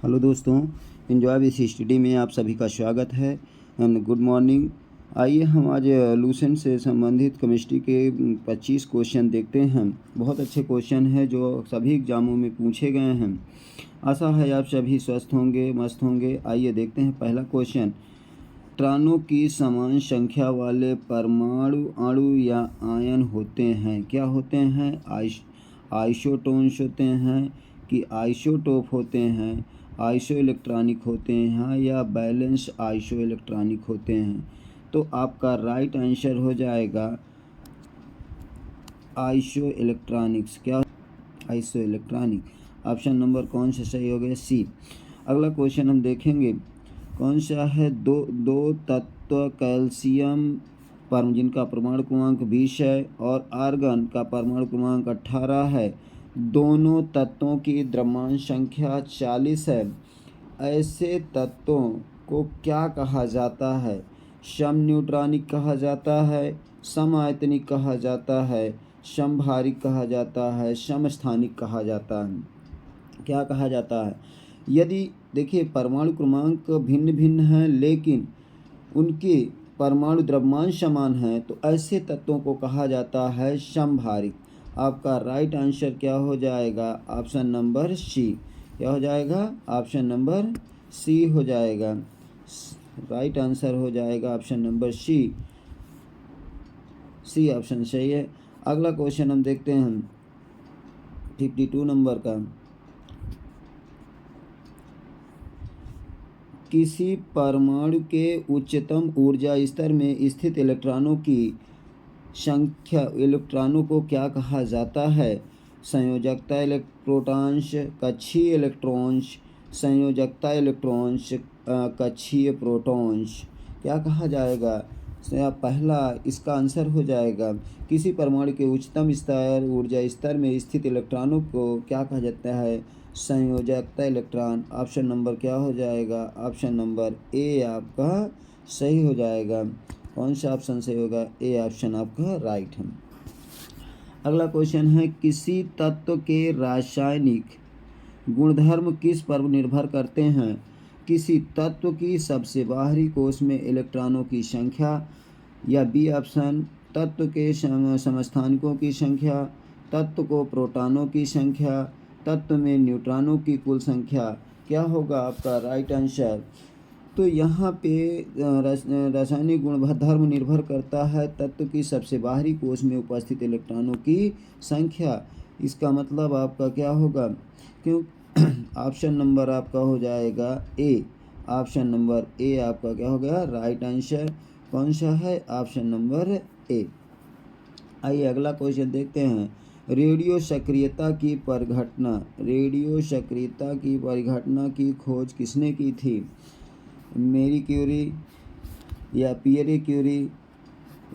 Hello दोस्तों, enjoy with study में आप सभी का स्वागत है एंड गुड मॉर्निंग। आइए हम आज लूसेंट से संबंधित केमिस्ट्री के 25 क्वेश्चन देखते हैं। बहुत अच्छे क्वेश्चन हैं जो सभी एग्जामों में पूछे गए हैं। आशा है आप सभी स्वस्थ होंगे, मस्त होंगे। आइए देखते हैं पहला क्वेश्चन। इलेक्ट्रॉनों की समान संख्या वाले परमाणु अणु या आयन होते हैं। क्या होते हैं? आइसोटोन्स होते हैं कि आइसोटोप होते हैं, आइसो इलेक्ट्रॉनिक होते हैं या बैलेंस आइसो इलेक्ट्रॉनिक होते हैं। तो आपका राइट आंसर हो जाएगा आइसो इलेक्ट्रॉनिक्स। क्या? Iso electronic. ऑप्शन नंबर कौन सा सही हो गया? सी। अगला क्वेश्चन हम देखेंगे कौन सा है। दो तत्व कैल्शियम पर जिनका परमाणु क्रमांक 20 है और आर्गन का परमाणु क्रमांक 18 है, दोनों तत्वों की द्रव्यमान संख्या 40 है। ऐसे तत्वों को क्या कहा जाता है? समन्यूट्रॉनिक कहा जाता है, समआयतनिक कहा जाता है, समभारिक कहा जाता है, समस्थानिक कहा जाता है। क्या कहा जाता है? यदि देखिए परमाणु क्रमांक भिन्न भिन्न हैं लेकिन उनके परमाणु द्रव्यमान समान हैं, तो ऐसे तत्वों को कहा जाता है समभारिक। आपका राइट आंसर क्या हो जाएगा? Option number C. क्या हो जाएगा? ऑप्शन नंबर सी हो जाएगा। राइट आंसर हो जाएगा option number C. C option सही है। अगला क्वेश्चन हम देखते हैं 52 नंबर का। किसी परमाणु के उच्चतम ऊर्जा स्तर में स्थित इलेक्ट्रॉनों की संख्या, इलेक्ट्रॉनों को क्या कहा जाता है? संयोजकता प्रोटॉन्स, कक्षीय इलेक्ट्रॉन्स, संयोजकता इलेक्ट्रॉन्स, कक्षीय प्रोटॉन्स। क्या कहा जाएगा? पहला इसका आंसर हो जाएगा किसी परमाणु के उच्चतम स्तर ऊर्जा स्तर में स्थित इलेक्ट्रॉनों को क्या कहा जाता है? संयोजकता इलेक्ट्रॉन। ऑप्शन नंबर क्या हो जाएगा? ऑप्शन नंबर ए आपका सही हो जाएगा। कौन सा ऑप्शन सही होगा? ए ऑप्शन आपका राइट है। अगला क्वेश्चन है किसी तत्व के रासायनिक गुणधर्म किस पर निर्भर करते हैं? किसी तत्व की सबसे बाहरी कोश में इलेक्ट्रॉनों की संख्या, या बी ऑप्शन तत्व के समस्थानिकों की संख्या, तत्व को प्रोटॉनों की संख्या, तत्व में न्यूट्रॉनों की कुल संख्या। क्या होगा आपका राइट आंसर? तो यहाँ पे रासायनिक गुणधर्म निर्भर करता है तत्व की सबसे बाहरी कोश में उपस्थित इलेक्ट्रॉनों की संख्या। इसका मतलब आपका क्या होगा? क्यों ऑप्शन नंबर आपका हो जाएगा ए। ऑप्शन नंबर ए आपका क्या हो गया? Right answer. कौन सा है? Option number A. आइए अगला क्वेश्चन देखते हैं। रेडियो सक्रियता की परिघटना, रेडियो सक्रियता की परिघटना की खोज किसने की थी? मेरी क्यूरी या पियरे क्यूरी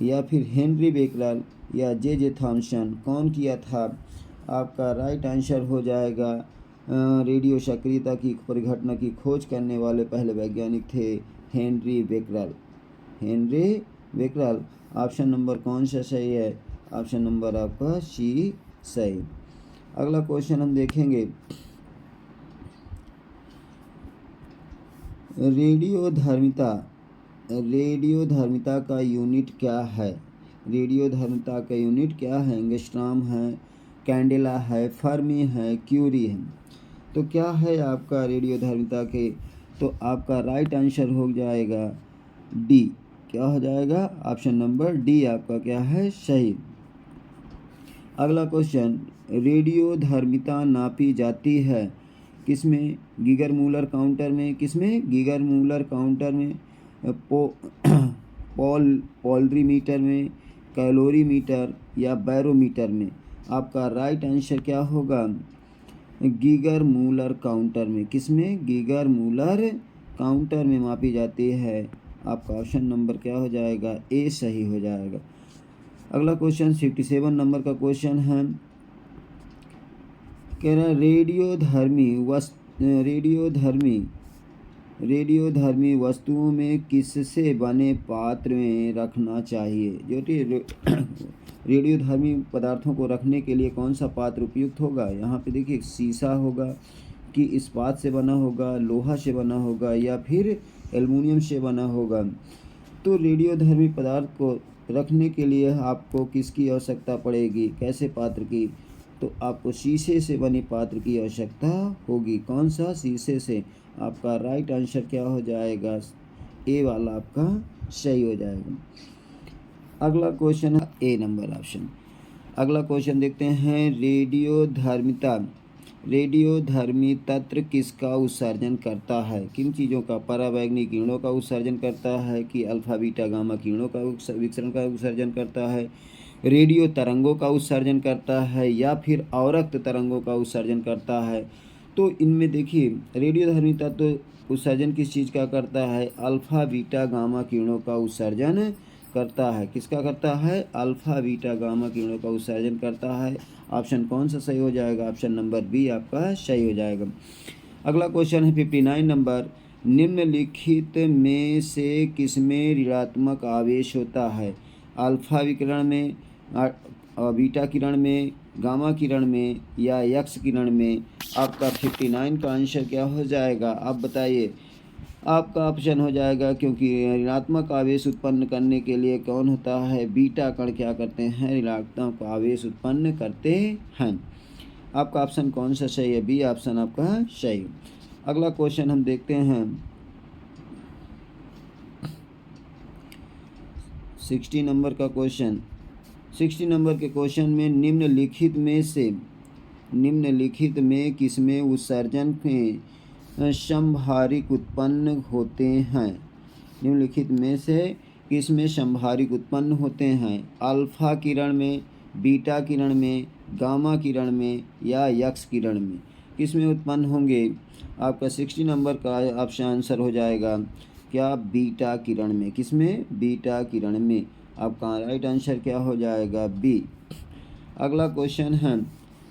या फिर हेनरी बेकरल या जे थॉमसन। कौन किया था? आपका राइट आंसर हो जाएगा रेडियो सक्रियता की परिघटना की खोज करने वाले पहले वैज्ञानिक थे Henry Becquerel. Henry Becquerel. Option number कौन सा सही है? ऑप्शन नंबर आपका सी सही। अगला क्वेश्चन हम देखेंगे रेडियोधर्मिता। रेडियोधर्मिता का यूनिट क्या है? रेडियोधर्मिता का यूनिट क्या है? एंगस्ट्रॉम है, कैंडेला है, फर्मी है, क्यूरी है। तो क्या है आपका रेडियोधर्मिता के? तो आपका राइट आंसर हो जाएगा डी। क्या हो जाएगा? ऑप्शन नंबर डी आपका क्या है? सही। अगला क्वेश्चन रेडियोधर्मिता नापी जाती है किसमें? गीगर मूलर काउंटर में। किसमें? गीगर मूलर काउंटर में, पोलरीमीटर में, कैलोरीमीटर या बैरोमीटर में। आपका राइट आंसर क्या होगा? गीगर मूलर काउंटर में। किसमें? गीगर मूलर काउंटर में मापी जाती है। आपका ऑप्शन नंबर क्या हो जाएगा? ए सही हो जाएगा। अगला क्वेश्चन 57 नंबर का क्वेश्चन है। कह रहा है रेडियोधर्मी वस्तुओं में किससे बने पात्र में रखना चाहिए? जो रेडियोधर्मी पदार्थों को रखने के लिए कौन सा पात्र उपयुक्त होगा? यहाँ पे देखिए शीशा होगा, कि इस्पात से बना होगा, लोहा से बना होगा या फिर एल्युमिनियम से बना होगा। तो रेडियोधर्मी पदार्थ को रखने के लिए आपको किसकी आवश्यकता पड़ेगी, कैसे पात्र की? तो आपको शीशे से बने पात्र की आवश्यकता होगी। कौन सा? शीशे से। आपका राइट आंसर क्या हो जाएगा? ए वाला आपका सही हो जाएगा। अगला क्वेश्चन है ए नंबर ऑप्शन। अगला क्वेश्चन देखते हैं। रेडियोधर्मी तत्व किसका उत्सर्जन करता है? किन चीज़ों का? पराबैंगनी किरणों का उत्सर्जन करता है कि अल्फा बीटा गामा किरणों का विकिरण का उत्सर्जन करता है, रेडियो तरंगों का उत्सर्जन करता है या फिर अवरक्त तरंगों का उत्सर्जन करता है? तो इनमें देखिए, रेडियोधर्मी तत्व उत्सर्जन किस चीज़ का करता है? अल्फा बीटा गामा किरणों का उत्सर्जन करता है। किसका करता है? अल्फा बीटा गामा किरणों का उत्सर्जन करता है। ऑप्शन कौन सा सही हो जाएगा? ऑप्शन नंबर बी आपका सही हो जाएगा। अगला क्वेश्चन है 59 नंबर। निम्नलिखित में से किसमें ऋणात्मक आवेश होता है? अल्फा विकिरण में, बीटा किरण में, गामा किरण में या एक्स किरण में? आपका 59 का आंसर क्या हो जाएगा? आप बताइए। आपका ऑप्शन हो जाएगा, क्योंकि ऋणात्मक आवेश उत्पन्न करने के लिए कौन होता है? बीटा कण क्या करते हैं? ऋणात्मक आवेश उत्पन्न करते हैं। आपका ऑप्शन कौन सा सही है? बी ऑप्शन आपका सही। अगला क्वेश्चन हम देखते हैं 60 नंबर का क्वेश्चन। 60 नंबर के क्वेश्चन में निम्नलिखित में किसमें उत्सर्जन में संभारिक उत्पन्न होते हैं? निम्नलिखित में से किसमें संभारिक उत्पन्न होते हैं? अल्फा किरण में, बीटा किरण में, गामा किरण में या एक्स किरण में? किसमें उत्पन्न होंगे? आपका 60 नंबर का ऑप्शन आंसर हो जाएगा क्या? बीटा किरण में। किसमें? बीटा किरण में। आपका राइट आंसर क्या हो जाएगा? बी। अगला क्वेश्चन है।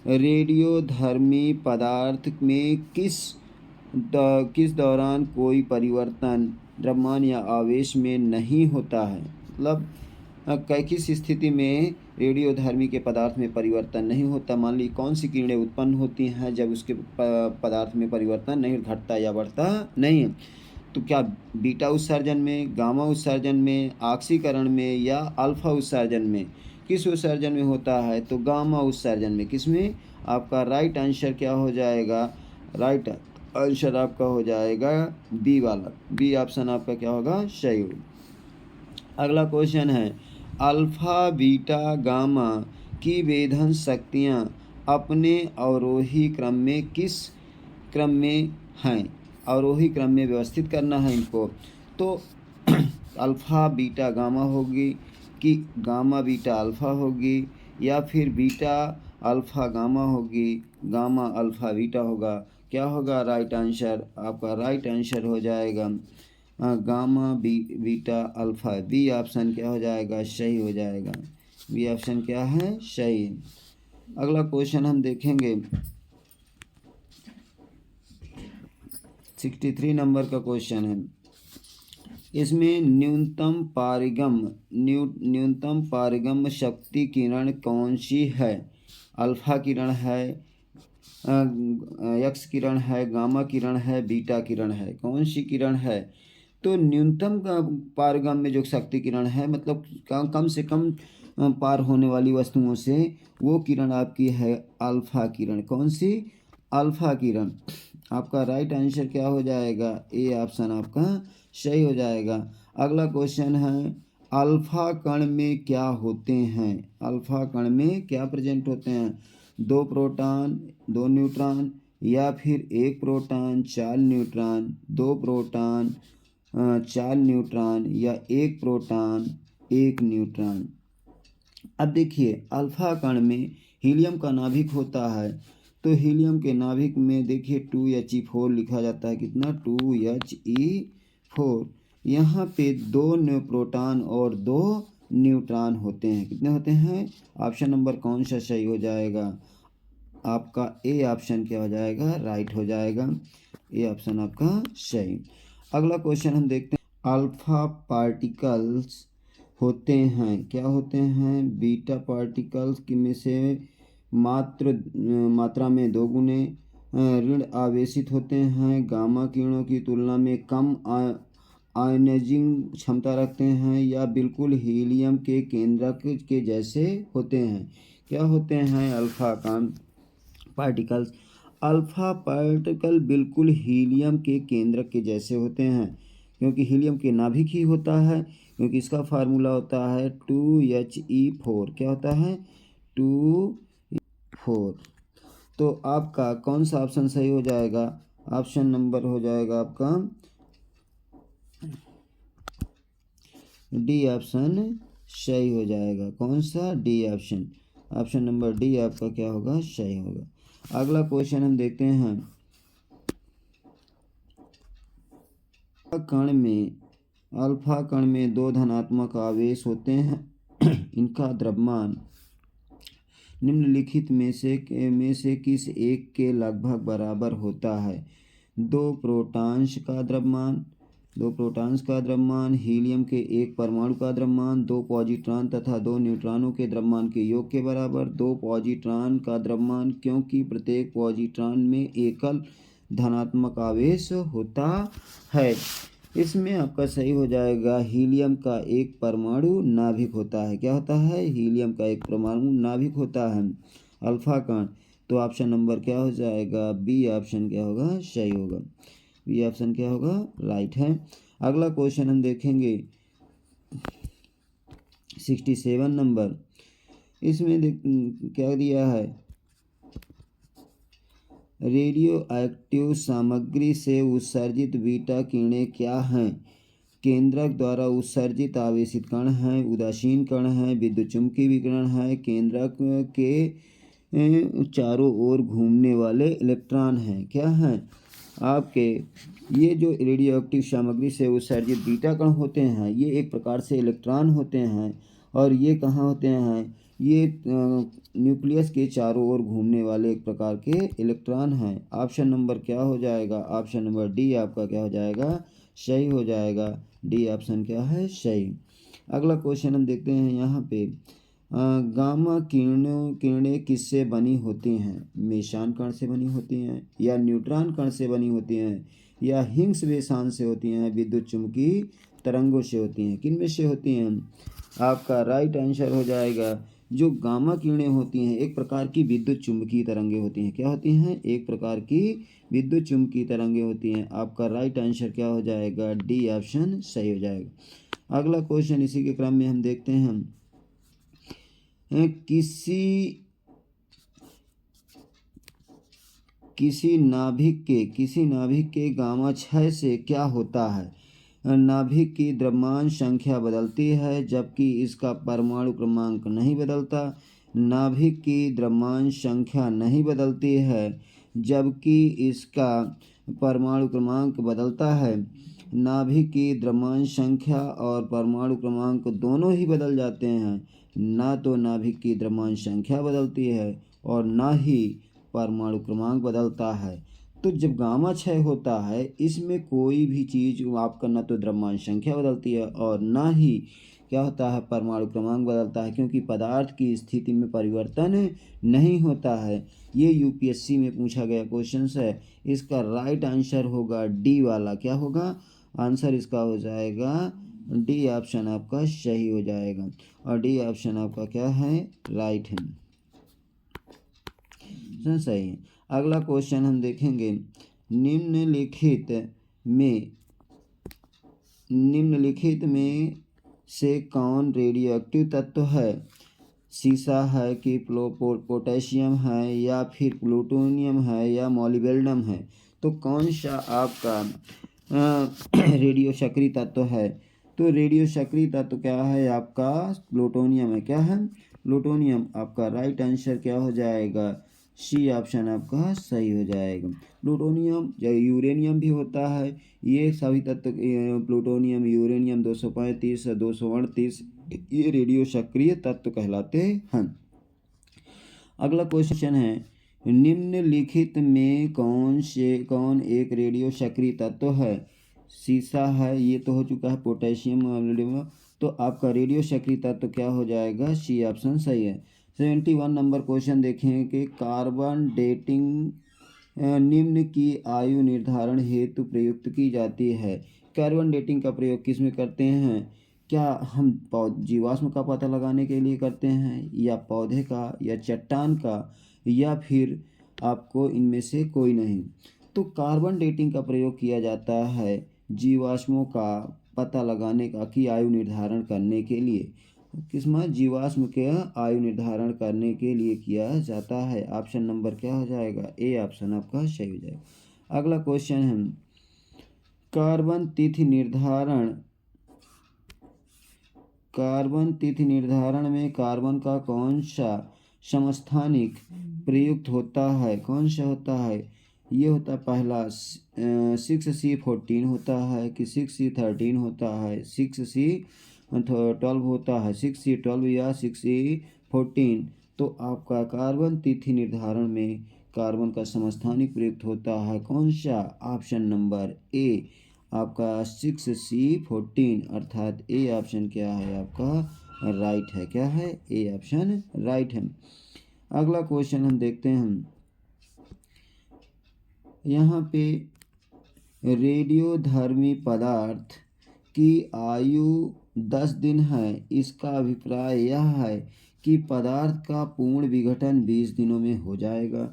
रेडियोधर्मी पदार्थ में किस दौरान कोई परिवर्तन द्रव्यमान या आवेश में नहीं होता है? मतलब किस स्थिति में रेडियोधर्मी के पदार्थ में परिवर्तन नहीं होता? मान ली कौन सी किरणें उत्पन्न होती हैं जब उसके पदार्थ में परिवर्तन नहीं घटता या बढ़ता नहीं है? तो क्या बीटा उत्सर्जन में, गामा उत्सर्जन में, ऑक्सीकरण में या अल्फा उत्सर्जन में? किस उत्सर्जन में होता है? तो गामा उत्सर्जन में। किसमें? आपका राइट आंसर क्या हो जाएगा? राइट आंसर आपका हो जाएगा बी वाला। बी ऑप्शन आपका क्या होगा? सही होगा। अगला क्वेश्चन है। अल्फा बीटा गामा की वेधन शक्तियाँ अपने अवरोही क्रम में किस क्रम में हैं? अवरोही क्रम में व्यवस्थित करना है इनको। तो अल्फ़ा बीटा गामा होगी कि गामा बीटा अल्फ़ा होगी या फिर बीटा अल्फ़ा गामा होगी, गामा अल्फ़ा बीटा होगा? क्या होगा राइट आंसर? आपका राइट आंसर हो जाएगा gamma beta alpha. B option क्या हो जाएगा? सही हो जाएगा। बी ऑप्शन क्या है? सही। अगला क्वेश्चन हम देखेंगे 63 नंबर का क्वेश्चन है। इसमें न्यूनतम पारगम्य शक्ति किरण कौन सी है? अल्फा किरण है, एक्स किरण है, गामा किरण है, बीटा किरण है? कौन सी किरण है? तो न्यूनतम पारगम्य जो शक्ति किरण है, मतलब कम से कम पार होने वाली वस्तुओं से, वो किरण आपकी है अल्फा किरण। कौन सी? अल्फा किरण। आपका राइट आंसर क्या हो जाएगा? ए ऑप्शन आपका सही हो जाएगा। अगला क्वेश्चन है। अल्फा कण में क्या होते हैं? अल्फा कण में क्या प्रेजेंट होते हैं? 2 प्रोटॉन, 2 न्यूट्रॉन या फिर 1 प्रोटॉन, 4 न्यूट्रॉन, 2 प्रोटॉन, 4 न्यूट्रॉन या 1 प्रोटॉन, 1 न्यूट्रॉन? अब देखिए, अल्फा कण में हीलियम का नाभिक होता है। तो हीलियम के नाभिक में देखिए 2He4 लिखा जाता है। कितना? 2He4। यहाँ पे 2 प्रोटॉन और 2 न्यूट्रॉन होते हैं। कितने होते हैं? ऑप्शन नंबर कौन सा सही हो जाएगा? आपका ए ऑप्शन क्या हो जाएगा? राइट हो जाएगा। ए ऑप्शन आपका सही। अगला क्वेश्चन हम देखते हैं। अल्फा पार्टिकल्स होते हैं, क्या होते हैं? बीटा पार्टिकल्स की में से मात्रा में 2 गुने, ऋण आवेशित होते हैं, गामा किरणों की तुलना में कम आयनाइजिंग क्षमता रखते हैं या बिल्कुल हीलियम के केंद्रक के जैसे होते हैं। क्या होते हैं अल्फा पार्टिकल्स? अल्फा पार्टिकल बिल्कुल हीलियम के केंद्रक के जैसे होते हैं, क्योंकि हीलियम के नाभिक ही होता है, क्योंकि इसका फार्मूला होता है 2He4। क्या होता है? 2 4। तो आपका कौन सा ऑप्शन सही हो जाएगा? ऑप्शन नंबर हो जाएगा आपका डी ऑप्शन सही हो जाएगा। कौन सा? D option. Option number D आपका क्या होगा? सही होगा। अगला क्वेश्चन हम देखते हैं। अल्फा कण में 2 धनात्मक आवेश होते हैं। इनका द्रव्यमान निम्नलिखित में से किस एक के लगभग बराबर होता है? 2 प्रोटॉन्स का द्रव्यमान, हीलियम के एक परमाणु का द्रव्यमान, 2 पॉजिट्रॉन तथा 2 न्यूट्रॉनों के द्रव्यमान के योग के बराबर। 2 पॉजिट्रॉन का द्रव्यमान, क्योंकि प्रत्येक पॉजिट्रॉन में एकल धनात्मक आवेश होता है। इसमें आपका सही हो जाएगा हीलियम का एक परमाणु नाभिक होता है। क्या होता है? हीलियम का एक परमाणु नाभिक होता है अल्फा कण। तो ऑप्शन नंबर क्या हो जाएगा? बी ऑप्शन क्या होगा? सही होगा। बी ऑप्शन क्या होगा? राइट है। अगला क्वेश्चन हम देखेंगे 67 नंबर। इसमें क्या दिया है? रेडियो एक्टिव सामग्री से उत्सर्जित बीटा किरणें क्या हैं? केंद्रक द्वारा उत्सर्जित आवेशित कण हैं, उदासीन कण हैं, विद्युत चुम्बकीय विकिरण है, केंद्रक के चारों ओर घूमने वाले इलेक्ट्रॉन हैं। क्या हैं आपके? ये जो रेडियो एक्टिव सामग्री से उत्सर्जित बीटा कण होते हैं, ये एक प्रकार से इलेक्ट्रॉन होते हैं। और ये कहाँ होते हैं? ये न्यूक्लियस के चारों ओर घूमने वाले एक प्रकार के इलेक्ट्रॉन हैं। ऑप्शन नंबर क्या हो जाएगा? ऑप्शन नंबर डी आपका क्या हो जाएगा? सही हो जाएगा। डी ऑप्शन क्या है? सही। अगला क्वेश्चन हम देखते हैं यहाँ पे। गामा किरणें किससे बनी होती हैं? मेसन कण से बनी होती हैं, या न्यूट्रॉन कण से बनी होती हैं, या हिग्स बोसन से होती हैं, विद्युत चुम्बकीय तरंगों से होती हैं? किन में से होती हैं? आपका राइट आंसर हो जाएगा जो गामा किरणें होती हैं एक प्रकार की विद्युत चुम्बकीय तरंगें होती हैं। क्या होती हैं? एक प्रकार की विद्युत चुम्बकीय तरंगें होती हैं। आपका राइट आंसर क्या हो जाएगा? डी ऑप्शन सही हो जाएगा। अगला क्वेश्चन इसी के क्रम में हम देखते हैं। किसी नाभिक के गामा 6 से क्या होता है? नाभिक की द्रव्यमान संख्या बदलती है, जबकि इसका परमाणु क्रमांक नहीं बदलता। नाभिक की द्रव्यमान संख्या नहीं बदलती है, जबकि इसका परमाणु क्रमांक बदलता है। नाभिक की द्रव्यमान संख्या और परमाणु क्रमांक दोनों ही बदल जाते हैं। ना तो नाभिक की द्रव्यमान संख्या बदलती है और ना ही परमाणु क्रमांक बदलता है। तो जब गामा 6 होता है, इसमें कोई भी चीज़ आपका ना तो द्रव्यमान संख्या बदलती है और ना ही क्या होता है? परमाणु क्रमांक बदलता है, क्योंकि पदार्थ की स्थिति में परिवर्तन नहीं होता है। ये यूपीएससी में पूछा गया क्वेश्चन है। इसका राइट आंसर होगा डी वाला। क्या होगा? आंसर इसका हो जाएगा डी ऑप्शन आपका सही हो जाएगा। और डी ऑप्शन आपका क्या है? राइट है, सही है। अगला क्वेश्चन हम देखेंगे। निम्नलिखित में से कौन रेडियो एक्टिव तत्व है? सीसा है कि पोटेशियम है, या फिर प्लूटोनियम है, या मॉलिब्डेनम है? तो कौन सा आपका रेडियो सक्रिय तत्व है? तो रेडियो सक्रिय तत्व क्या है आपका? प्लूटोनियम है। क्या है? प्लूटोनियम। आपका राइट आंसर क्या हो जाएगा? सी ऑप्शन आपका सही हो जाएगा। प्लूटोनियम या यूरेनियम भी होता है। ये सभी तत्व प्लूटोनियम, यूरेनियम 235, 238 ये रेडियो सक्रिय तत्व कहलाते हैं। अगला क्वेश्चन है। निम्नलिखित में कौन एक रेडियो सक्रिय तत्व है? सीसा है, ये तो हो चुका है। पोटेशियम, तो आपका रेडियो सक्रिय तत्व क्या हो जाएगा? सी ऑप्शन सही है। 71 नंबर क्वेश्चन देखें कि कार्बन डेटिंग निम्न की आयु निर्धारण हेतु प्रयुक्त की जाती है। कार्बन डेटिंग का प्रयोग किस में करते हैं? क्या हम जीवाश्म का पता लगाने के लिए करते हैं, या पौधे का, या चट्टान का, या फिर आपको इनमें से कोई नहीं? तो कार्बन डेटिंग का प्रयोग किया जाता है जीवाश्मों का पता लगाने का की आयु निर्धारण करने के लिए। किसमें? जीवाश्म के आयु निर्धारण करने के लिए किया जाता है। ऑप्शन नंबर क्या हो जाएगा? ए ऑप्शन आपका सही हो जाएगा। अगला क्वेश्चन है कार्बन तिथि निर्धारण। कार्बन तिथि निर्धारण में कार्बन का कौन सा समस्थानिक प्रयुक्त होता है? कौन सा होता है? ये होता पहला 6C14 होता है कि 6C13 होता है, 6C12 होता है, 6C12 या 6C14। तो आपका कार्बन तिथि निर्धारण में कार्बन का समस्थानिक प्रयुक्त होता है कौन सा? ऑप्शन नंबर ए आपका 6C14, अर्थात ए ऑप्शन क्या है आपका राइट है। क्या है? ए ऑप्शन राइट है। अगला क्वेश्चन हम देखते हैं यहाँ पे रेडियोधर्मी पदार्थ की आयु 10 दिन है। इसका अभिप्राय यह है कि पदार्थ का पूर्ण विघटन 20 दिनों में हो जाएगा,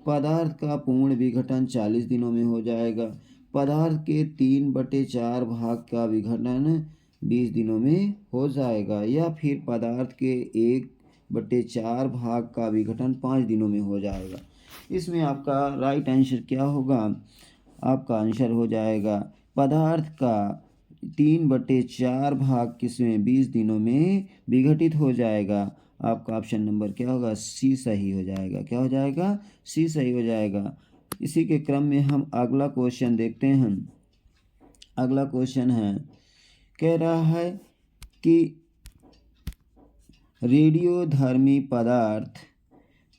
पदार्थ का पूर्ण विघटन 40 दिनों में हो जाएगा, पदार्थ के 3/4 भाग का विघटन 20 दिनों में हो जाएगा, या फिर पदार्थ के 1/4 भाग का विघटन 5 दिनों में हो जाएगा। इसमें आपका राइट आंसर क्या होगा? आपका आंसर हो जाएगा पदार्थ का 3/4 भाग किसमें? 20 दिनों में विघटित हो जाएगा। आपका ऑप्शन नंबर क्या होगा? सी सही हो जाएगा। क्या हो जाएगा? सी सही हो जाएगा। इसी के क्रम में हम अगला क्वेश्चन देखते हैं। अगला क्वेश्चन है कह रहा है कि रेडियोधर्मी पदार्थ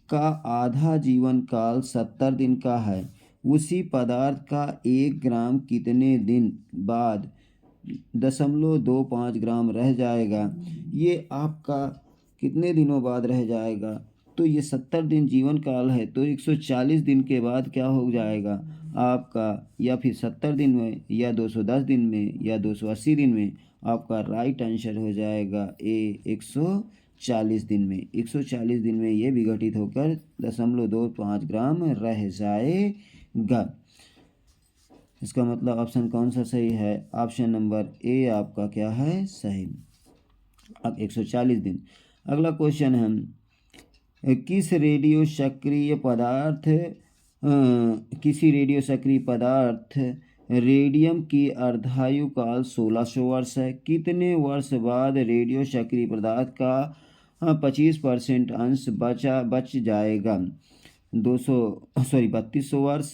का आधा जीवन काल 70 दिन का है। उसी पदार्थ का 1 ग्राम कितने दिन बाद 0.25 ग्राम रह जाएगा? ये आपका कितने दिनों बाद रह जाएगा? तो ये 70 दिन जीवन काल है, तो 140 दिन के बाद क्या हो जाएगा आपका? या फिर 70 दिन में, या 210 दिन में, या 280 दिन में? आपका राइट आंसर हो जाएगा ए 140 दिन में। 140 दिन में ये विघटित होकर 0.25 ग्राम रह जाएगा। इसका मतलब ऑप्शन कौन सा सही है? ऑप्शन नंबर ए आपका क्या है सही। अब 140 दिन। अगला क्वेश्चन है किसी रेडियो सक्रिय पदार्थ रेडियम की अर्धायु काल 1600 वर्ष है। कितने वर्ष बाद रेडियो सक्रिय पदार्थ का 25% अंश बच जाएगा? 3200 वर्ष,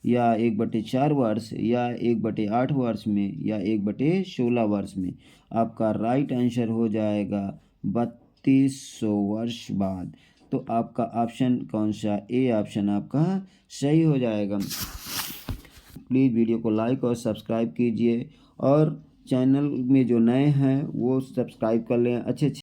या 1/4 वर्ष, या 1/8 वर्ष में, या 1/16 वर्ष में? आपका राइट आंसर हो जाएगा 3200 वर्ष बाद। तो आपका ऑप्शन कौन सा? ए ऑप्शन आपका सही हो जाएगा। प्लीज़ वीडियो को लाइक और सब्सक्राइब कीजिए, और चैनल में जो नए हैं वो सब्सक्राइब कर लें। अच्छे